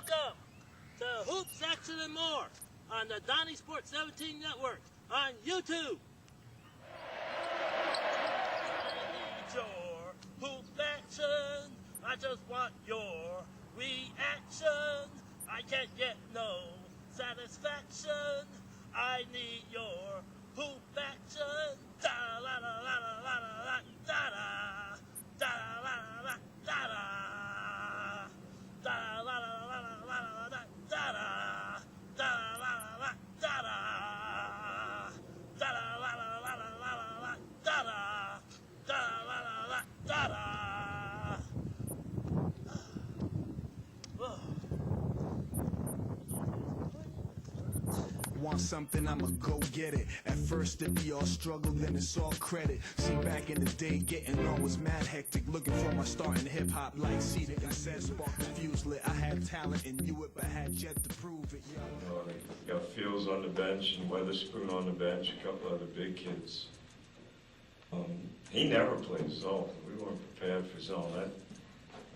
Welcome to Hoops, Action, and More on the Donnie Sports 17 Network on YouTube. I need your hoop action. I just want your reaction. I can't get no satisfaction. I need your hoop action. Da la la la la la la da da da la la da da da la la la la la la da da da la la la da da da la la la la la la da da la la la da da. Want something, I'ma go get it. At first it be all struggle, then it's all credit. See, back in the day, getting on was mad hectic. Looking for my start in hip-hop like seated. I said spark the fuse lit. I had talent and knew it, but had yet to prove it. They got Fields on the bench and Weatherspoon on the bench, a couple other big kids. He never played zone. We weren't prepared for zone.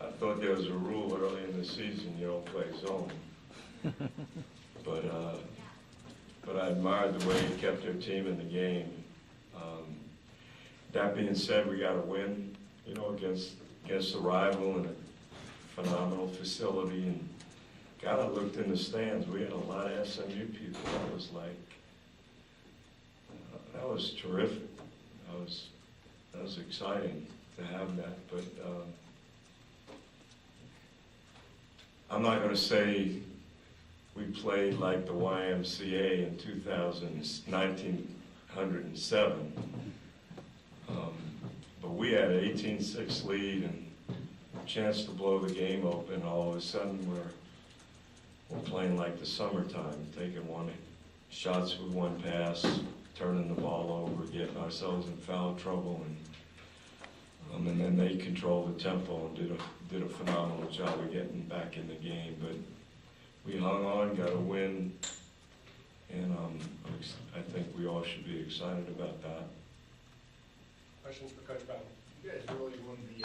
I thought there was a rule early in the season, you don't play zone. But I admired the way he kept their team in the game. That being said, we got to win, against a rival and a phenomenal facility. And God, I looked in the stands. We had a lot of SMU people. That was terrific. That was exciting to have that. But I'm not going to say we played like the YMCA in 1907, but we had an 18-6 lead and a chance to blow the game open. All of a sudden, we're playing like the summertime, taking shots with one pass, turning the ball over, getting ourselves in foul trouble, and then they controlled the tempo and did a phenomenal job of getting back in the game. But we hung on, got a win, and I think we all should be excited about that. Questions for Coach Bowden? You guys really won the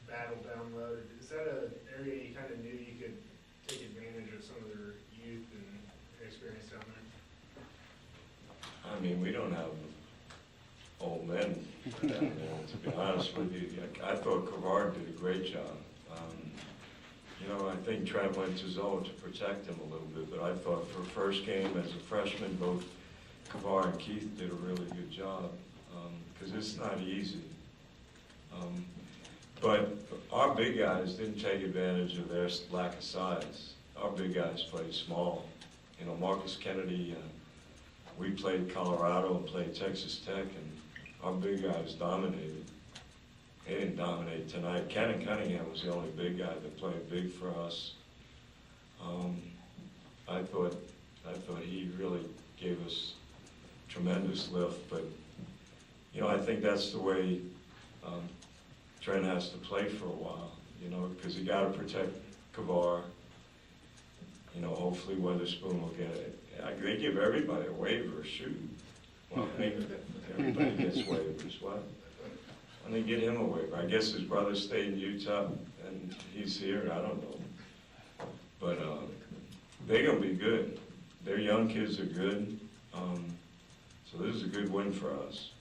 battle down the road. Is that an area you kind of knew you could take advantage of some of their youth and experience down there? I mean, we don't have old men down there, to be honest with you. I thought Kavard did a great job. I think Trent went to zone to protect him a little bit, but I thought for first game as a freshman, both Kavar and Keith did a really good job, because it's not easy. But our big guys didn't take advantage of their lack of size. Our big guys played small. Marcus Kennedy, we played Colorado and played Texas Tech, and our big guys dominated. They didn't dominate tonight. Cannon Cunningham was the only big guy that played big for us. I thought he really gave us tremendous lift, but I think that's the way Trent has to play for a while, because you got to protect Kavar. Hopefully Weatherspoon will get it. They give everybody a waiver, shoot. Well, everybody gets waivers, what? And they get him a waiver. I guess his brother stayed in Utah and he's here, I don't know. But they're going to be good. Their young kids are good. So this is a good win for us.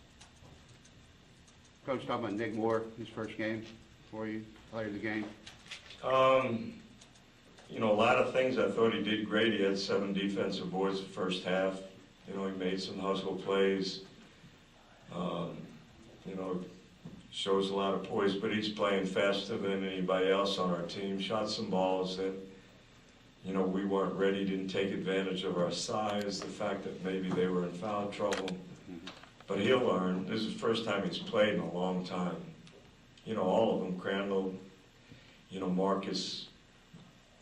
Coach, talking about Nick Moore, his first game for you, player of the game. A lot of things I thought he did great. He had 7 defensive boards the first half. He made some hustle plays. Shows a lot of poise, but he's playing faster than anybody else on our team. Shot some balls that, we weren't ready, didn't take advantage of our size, the fact that maybe they were in foul trouble. But he'll learn. This is the first time he's played in a long time. All of them, Crandall, Marcus,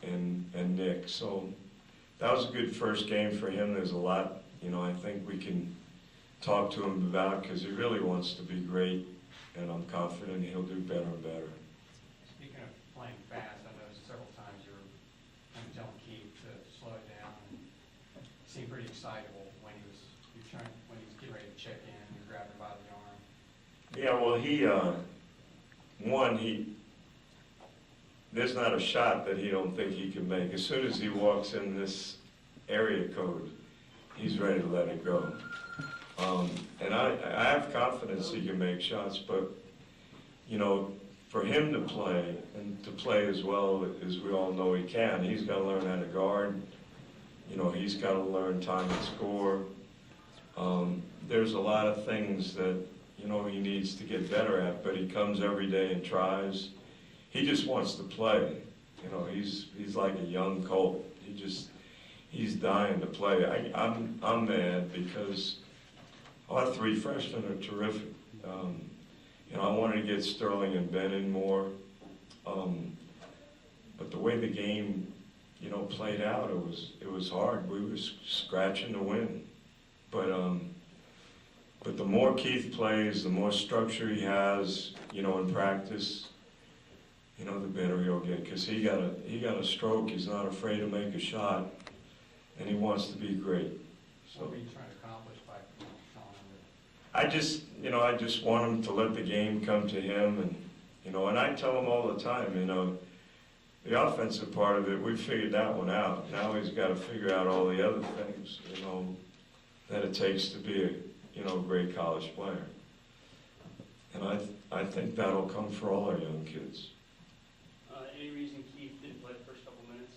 and Nick. So that was a good first game for him. There's a lot, I think we can talk to him about, because he really wants to be great, and I'm confident he'll do better and better. Speaking of playing fast, I know several times you were kind of telling Keith to slow it down, and he seemed pretty excitable when he was getting ready to check in and grabbed him by the arm. Yeah, well, there's not a shot that he don't think he can make. As soon as he walks in this area code, he's ready to let it go. And I have confidence he can make shots, but, you know, for him to play, and to play as well as we all know he can, he's got to learn how to guard. You know, he's got to learn time and score. There's a lot of things that, you know, he needs to get better at, but he comes every day and tries. He just wants to play. You know, he's like a young colt. He's dying to play. I'm mad because our three freshmen are terrific. You know, I wanted to get Sterling and Ben in more, but the way the game, you know, played out, it was hard. We were scratching to win, but the more Keith plays, the more structure he has, you know, in practice, you know, the better he'll get. Because he got a stroke. He's not afraid to make a shot, and he wants to be great. So What were you trying to accomplish by Sean? I just want him to let the game come to him, and you know, and I tell him all the time, you know, the offensive part of it, we figured that one out. Now he's got to figure out all the other things, you know, that it takes to be a, you know, great college player. And I think that'll come for all our young kids. Any reason Keith didn't play the first couple minutes?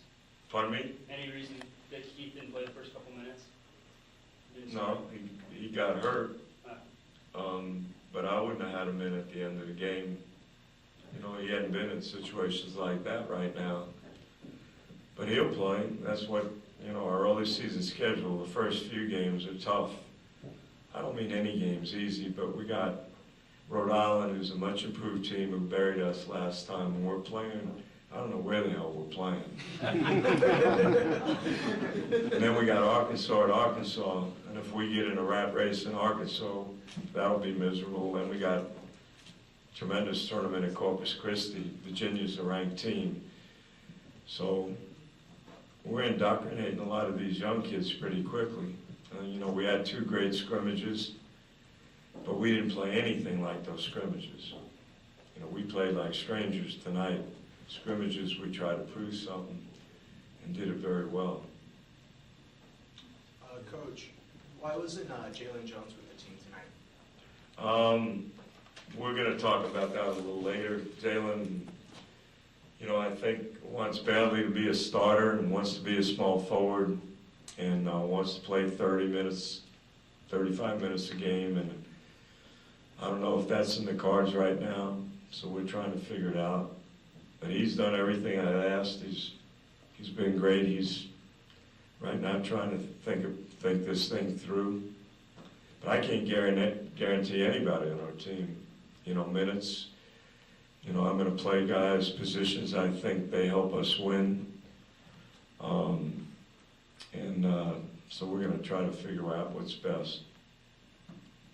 Pardon me? Any reason that Keith didn't play the first couple minutes? No, he got hurt. But I wouldn't have had him in at the end of the game. You know, he hadn't been in situations like that right now. But he'll play. That's what, you know, our early season schedule, the first few games are tough. I don't mean any game's easy, but we got Rhode Island, who's a much improved team, who buried us last time, and we're playing, I don't know where the hell we're playing. And then we got Arkansas at Arkansas, and if we get in a rat race in Arkansas, that'll be miserable. Then we got tremendous tournament at Corpus Christi. Virginia's a ranked team. So we're indoctrinating a lot of these young kids pretty quickly. You know, we had 2 great scrimmages, but we didn't play anything like those scrimmages. You know, we played like strangers tonight. Scrimmages, we tried to prove something and did it very well. Coach, why wasn't Jalen Jones with the team tonight? We're going to talk about that a little later. Jalen, you know, I think wants badly to be a starter and wants to be a small forward and wants to play 30 minutes, 35 minutes a game. And I don't know if that's in the cards right now, so we're trying to figure it out. But he's done everything I asked. He's been great. He's right now trying to think this thing through. But I can't guarantee anybody on our team, you know, minutes. You know, I'm going to play guys positions I think they help us win. So we're going to try to figure out what's best.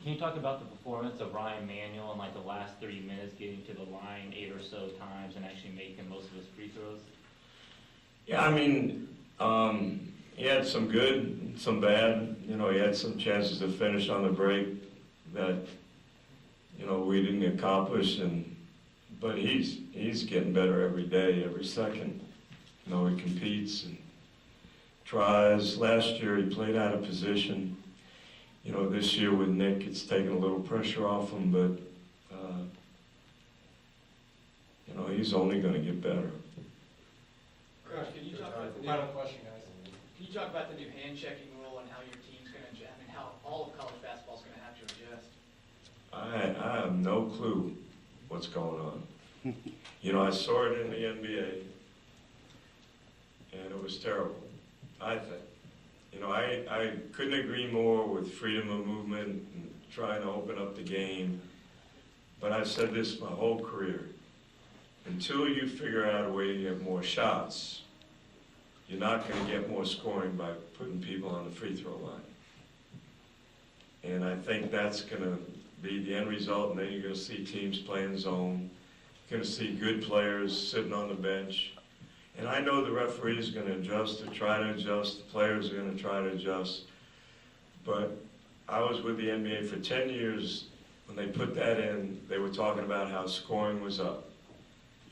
Can you talk about the performance of Ryan Manuel in like the last 30 minutes, getting to the line 8 or so times and actually making most of his free throws? Yeah, I mean, he had some good, some bad. You know, he had some chances to finish on the break that, you know, we didn't accomplish. But he's getting better every day, every second. You know, he competes and tries. Last year he played out of position. You know, this year with Nick, it's taken a little pressure off him, but, you know, he's only going to get better. Coach, can you talk about the new, Final question, guys. can you talk about the new hand-checking rule and how your team's going to, I mean, how all of college basketball's going to have to adjust? I have no clue what's going on. You know, I saw it in the NBA, and it was terrible, I think. You know, I couldn't agree more with freedom of movement and trying to open up the game. But I've said this my whole career. Until you figure out a way to get more shots, you're not going to get more scoring by putting people on the free throw line. And I think that's going to be the end result, and then you're going to see teams playing zone. You're going to see good players sitting on the bench. And I know the referee is going to adjust to try to adjust. The players are going to try to adjust. But I was with the NBA for 10 years. When they put that in, they were talking about how scoring was up.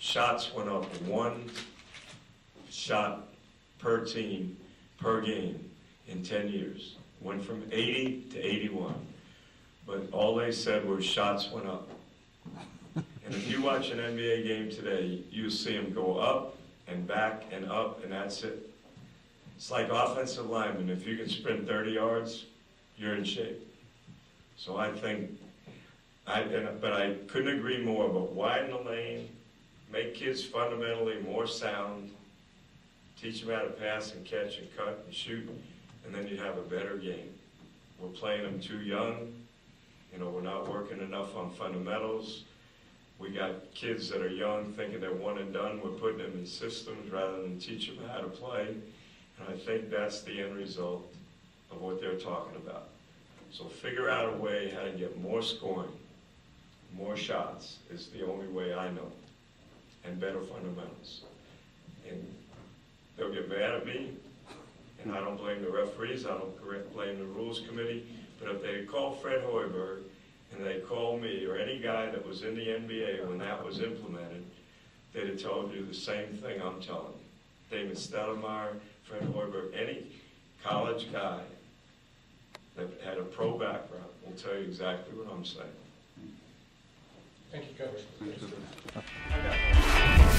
shots went up 1 shot per team, per game in 10 years. Went from 80 to 81. But all they said was shots went up. And if you watch an NBA game today, you'll see them go up and back and up, and that's it. It's like offensive linemen. If you can sprint 30 yards, you're in shape. So I think, but I couldn't agree more, but widen the lane, make kids fundamentally more sound, teach them how to pass and catch and cut and shoot, and then you'd have a better game. We're playing them too young. You know, we're not working enough on fundamentals. We got kids that are young thinking they're one and done. We're putting them in systems rather than teach them how to play. And I think that's the end result of what they're talking about. So figure out a way how to get more scoring, more shots is the only way I know, and better fundamentals. And they'll get mad at me, and I don't blame the referees, I don't blame the rules committee, but if they call Fred Hoiberg and they call me or any guy that was in the NBA when that was implemented, they'd have told you the same thing I'm telling you. David Stoudemire, Fred Hoiberg, any college guy that had a pro background will tell you exactly what I'm saying. Thank you, Coach. Thank you. I got one.